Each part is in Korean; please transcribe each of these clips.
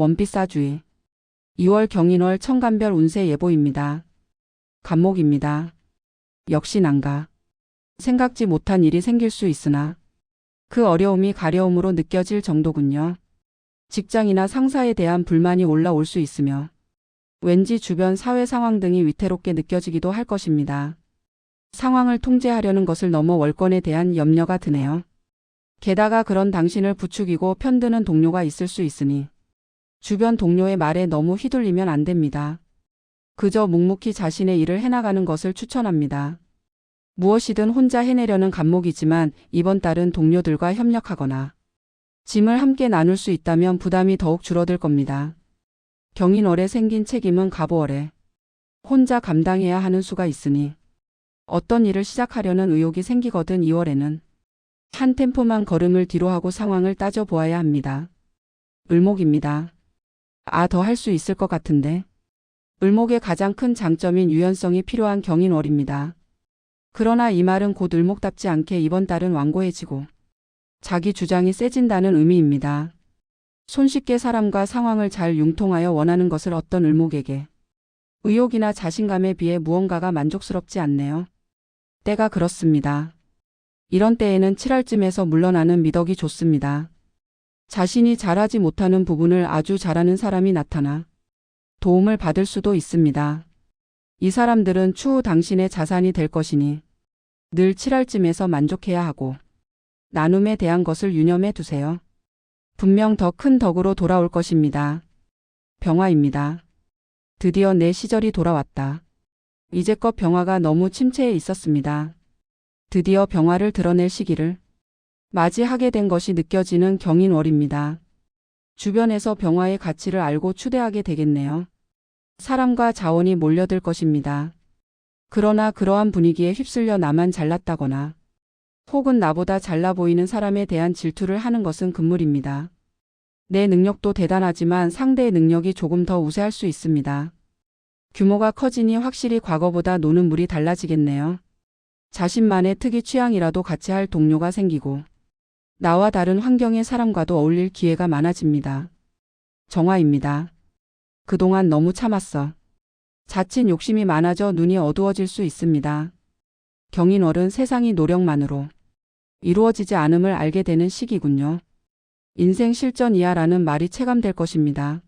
원빛 사주의 2월 경인월 천간별 운세 예보입니다. 간목입니다. 역시 난가. 생각지 못한 일이 생길 수 있으나 그 어려움이 가려움으로 느껴질 정도군요. 직장이나 상사에 대한 불만이 올라올 수 있으며 왠지 주변 사회 상황 등이 위태롭게 느껴지기도 할 것입니다. 상황을 통제하려는 것을 넘어 월권에 대한 염려가 드네요. 게다가 그런 당신을 부추기고 편드는 동료가 있을 수 있으니 주변 동료의 말에 너무 휘둘리면 안 됩니다. 그저 묵묵히 자신의 일을 해나가는 것을 추천합니다. 무엇이든 혼자 해내려는 간목이지만 이번 달은 동료들과 협력하거나 짐을 함께 나눌 수 있다면 부담이 더욱 줄어들 겁니다. 경인월에 생긴 책임은 갑오월에 혼자 감당해야 하는 수가 있으니 어떤 일을 시작하려는 의욕이 생기거든 2월에는 한 템포만 걸음을 뒤로 하고 상황을 따져보아야 합니다. 을목입니다. 더 할 수 있을 것 같은데. 을목의 가장 큰 장점인 유연성이 필요한 경인월입니다. 그러나 이 말은 곧 을목답지 않게 이번 달은 완고해지고 자기 주장이 세진다는 의미입니다. 손쉽게 사람과 상황을 잘 융통하여 원하는 것을 어떤 을목에게 의욕이나 자신감에 비해 무언가가 만족스럽지 않네요. 때가 그렇습니다. 이런 때에는 7월쯤에서 물러나는 미덕이 좋습니다. 자신이 잘하지 못하는 부분을 아주 잘하는 사람이 나타나 도움을 받을 수도 있습니다. 이 사람들은 추후 당신의 자산이 될 것이니 늘 7월쯤에서 만족해야 하고 나눔에 대한 것을 유념해 두세요. 분명 더 큰 덕으로 돌아올 것입니다. 병화입니다. 드디어 내 시절이 돌아왔다. 이제껏 병화가 너무 침체해 있었습니다. 드디어 병화를 드러낼 시기를 맞이하게 된 것이 느껴지는 경인월입니다. 주변에서 병화의 가치를 알고 추대하게 되겠네요. 사람과 자원이 몰려들 것입니다. 그러나 그러한 분위기에 휩쓸려 나만 잘났다거나 혹은 나보다 잘나 보이는 사람에 대한 질투를 하는 것은 금물입니다. 내 능력도 대단하지만 상대의 능력이 조금 더 우세할 수 있습니다. 규모가 커지니 확실히 과거보다 노는 물이 달라지겠네요. 자신만의 특이 취향이라도 같이 할 동료가 생기고 나와 다른 환경의 사람과도 어울릴 기회가 많아집니다. 정화입니다. 그동안 너무 참았어. 자칫 욕심이 많아져 눈이 어두워질 수 있습니다. 경인월은 세상이 노력만으로 이루어지지 않음을 알게 되는 시기군요. 인생 실전이야라는 말이 체감될 것입니다.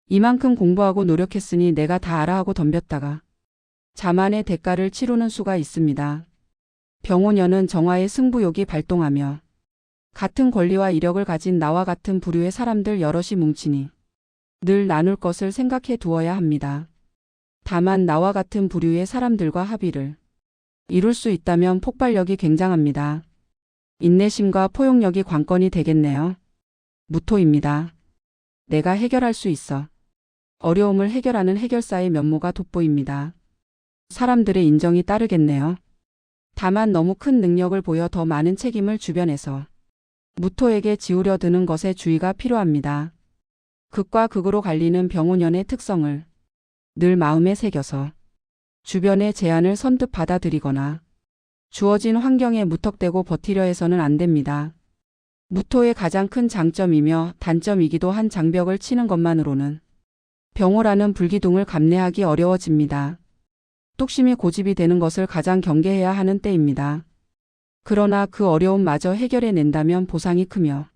이만큼 공부하고 노력했으니 내가 다 알아 하고 덤볐다가 자만의 대가를 치르는 수가 있습니다. 병오년은 정화의 승부욕이 발동하며 같은 권리와 이력을 가진 나와 같은 부류의 사람들 여럿이 뭉치니 늘 나눌 것을 생각해 두어야 합니다. 다만 나와 같은 부류의 사람들과 합의를 이룰 수 있다면 폭발력이 굉장합니다. 인내심과 포용력이 관건이 되겠네요. 무토입니다. 내가 해결할 수 있어. 어려움을 해결하는 해결사의 면모가 돋보입니다. 사람들의 인정이 따르겠네요. 다만 너무 큰 능력을 보여 더 많은 책임을 주변에서 무토에게 지우려 드는 것에 주의가 필요합니다. 극과 극으로 갈리는 병오년의 특성을 늘 마음에 새겨서 주변의 제안을 선뜻 받아들이거나 주어진 환경에 무턱대고 버티려 해서는 안 됩니다. 무토의 가장 큰 장점이며 단점이기도 한 장벽을 치는 것만으로는 병오라는 불기둥을 감내하기 어려워집니다. 뚝심이 고집이 되는 것을 가장 경계해야 하는 때입니다. 그러나 그 어려움마저 해결해 낸다면 보상이 크며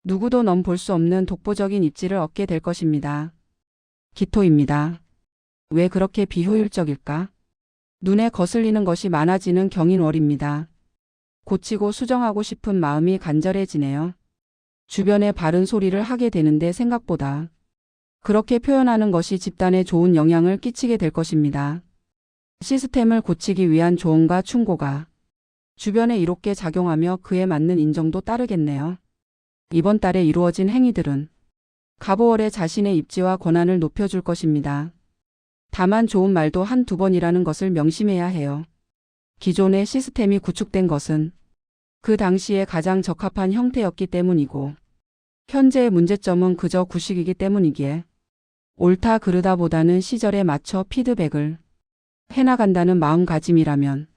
누구도 넘볼 수 없는 독보적인 입지를 얻게 될 것입니다. 기토입니다. 왜 그렇게 비효율적일까? 눈에 거슬리는 것이 많아지는 경인월입니다. 고치고 수정하고 싶은 마음이 간절해지네요. 주변에 바른 소리를 하게 되는데 생각보다 그렇게 표현하는 것이 집단에 좋은 영향을 끼치게 될 것입니다. 시스템을 고치기 위한 조언과 충고가 주변에 이롭게 작용하며 그에 맞는 인정도 따르겠네요. 이번 달에 이루어진 행위들은 갑오월에 자신의 입지와 권한을 높여줄 것입니다. 다만 좋은 말도 한두 번이라는 것을 명심해야 해요. 기존의 시스템이 구축된 것은 그 당시에 가장 적합한 형태였기 때문이고 현재의 문제점은 그저 구식이기 때문이기에 옳다 그르다 보다는 시절에 맞춰 피드백을 해나간다는 마음가짐이라면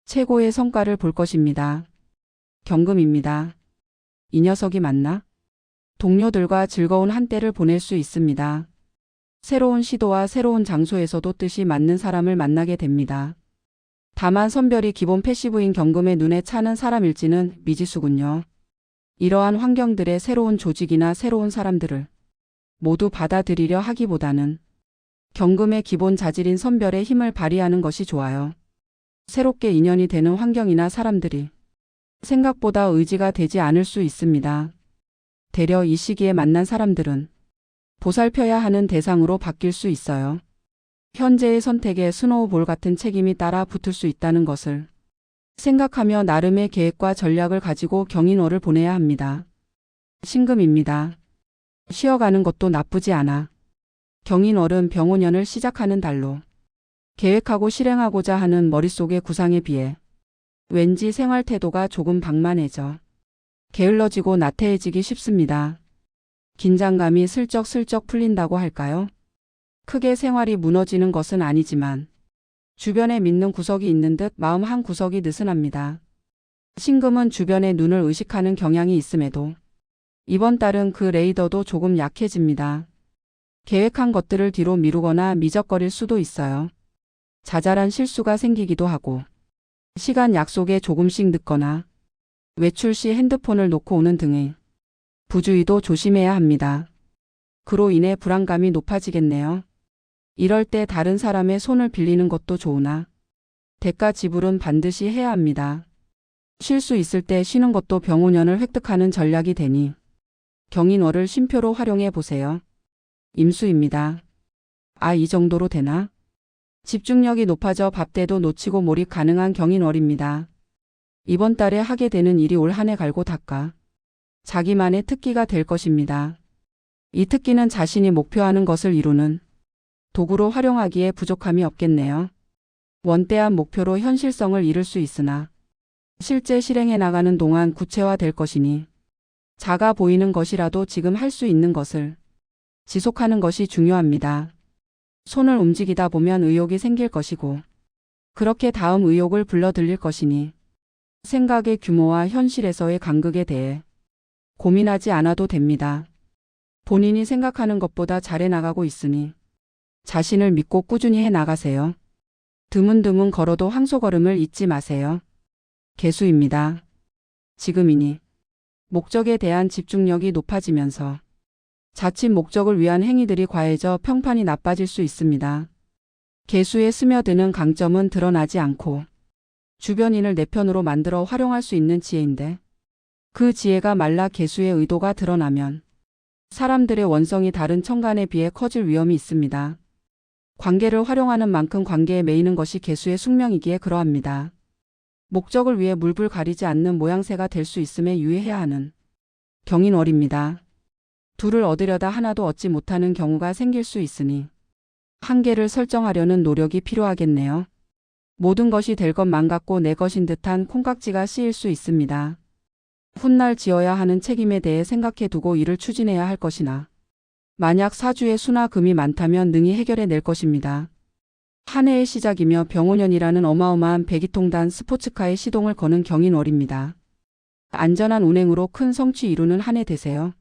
최고의 성과를 볼 것입니다. 경금입니다. 이 녀석이 맞나? 동료들과 즐거운 한때를 보낼 수 있습니다. 새로운 시도와 새로운 장소에서도 뜻이 맞는 사람을 만나게 됩니다. 다만 선별이 기본 패시브인 경금의 눈에 차는 사람일지는 미지수군요. 이러한 환경들의 새로운 조직이나 새로운 사람들을 모두 받아들이려 하기보다는 경금의 기본 자질인 선별의 힘을 발휘하는 것이 좋아요. 새롭게 인연이 되는 환경이나 사람들이 생각보다 의지가 되지 않을 수 있습니다. 되려 이 시기에 만난 사람들은 보살펴야 하는 대상으로 바뀔 수 있어요. 현재의 선택에 스노우볼 같은 책임이 따라 붙을 수 있다는 것을 생각하며 나름의 계획과 전략을 가지고 경인월을 보내야 합니다. 신금입니다. 쉬어가는 것도 나쁘지 않아. 경인월은 병오년을 시작하는 달로 계획하고 실행하고자 하는 머릿속의 구상에 비해 왠지 생활 태도가 조금 방만해져 게을러지고 나태해지기 쉽습니다. 긴장감이 슬쩍슬쩍 풀린다고 할까요? 크게 생활이 무너지는 것은 아니지만 주변에 믿는 구석이 있는 듯 마음 한 구석이 느슨합니다. 신금은 주변의 눈을 의식하는 경향이 있음에도 이번 달은 그 레이더도 조금 약해집니다. 계획한 것들을 뒤로 미루거나 미적거릴 수도 있어요. 자잘한 실수가 생기기도 하고 시간 약속에 조금씩 늦거나 외출 시 핸드폰을 놓고 오는 등의 부주의도 조심해야 합니다. 그로 인해 불안감이 높아지겠네요. 이럴 때 다른 사람의 손을 빌리는 것도 좋으나 대가 지불은 반드시 해야 합니다. 쉴 수 있을 때 쉬는 것도 병오년을 획득하는 전략이 되니 경인월을 쉼표로 활용해 보세요. 임수입니다. 이 정도로 되나? 집중력이 높아져 밥때도 놓치고 몰입 가능한 경인월입니다. 이번 달에 하게 되는 일이 올 한 해 갈고 닦아 자기만의 특기가 될 것입니다. 이 특기는 자신이 목표하는 것을 이루는 도구로 활용하기에 부족함이 없겠네요. 원대한 목표로 현실성을 이룰 수 있으나 실제 실행해 나가는 동안 구체화될 것이니 작아 보이는 것이라도 지금 할 수 있는 것을 지속하는 것이 중요합니다. 손을 움직이다 보면 의욕이 생길 것이고 그렇게 다음 의욕을 불러들일 것이니 생각의 규모와 현실에서의 간극에 대해 고민하지 않아도 됩니다. 본인이 생각하는 것보다 잘해 나가고 있으니 자신을 믿고 꾸준히 해 나가세요. 드문드문 걸어도 황소걸음을 잊지 마세요. 개수입니다. 지금이니 목적에 대한 집중력이 높아지면서 자칫 목적을 위한 행위들이 과해져 평판이 나빠질 수 있습니다. 개수에 스며드는 강점은 드러나지 않고 주변인을 내 편으로 만들어 활용할 수 있는 지혜인데 그 지혜가 말라 개수의 의도가 드러나면 사람들의 원성이 다른 천간에 비해 커질 위험이 있습니다. 관계를 활용하는 만큼 관계에 매이는 것이 개수의 숙명이기에 그러합니다. 목적을 위해 물불 가리지 않는 모양새가 될 수 있음에 유의해야 하는 경인월입니다. 둘을 얻으려다 하나도 얻지 못하는 경우가 생길 수 있으니 한계를 설정하려는 노력이 필요하겠네요. 모든 것이 될 것만 같고 내 것인 듯한 콩깍지가 씌일 수 있습니다. 훗날 지어야 하는 책임에 대해 생각해 두고 이를 추진해야 할 것이나 만약 사주에 수나 금이 많다면 능히 해결해 낼 것입니다. 한 해의 시작이며 병오년이라는 어마어마한 배기통단 스포츠카의 시동을 거는 경인월입니다. 안전한 운행으로 큰 성취 이루는 한 해 되세요.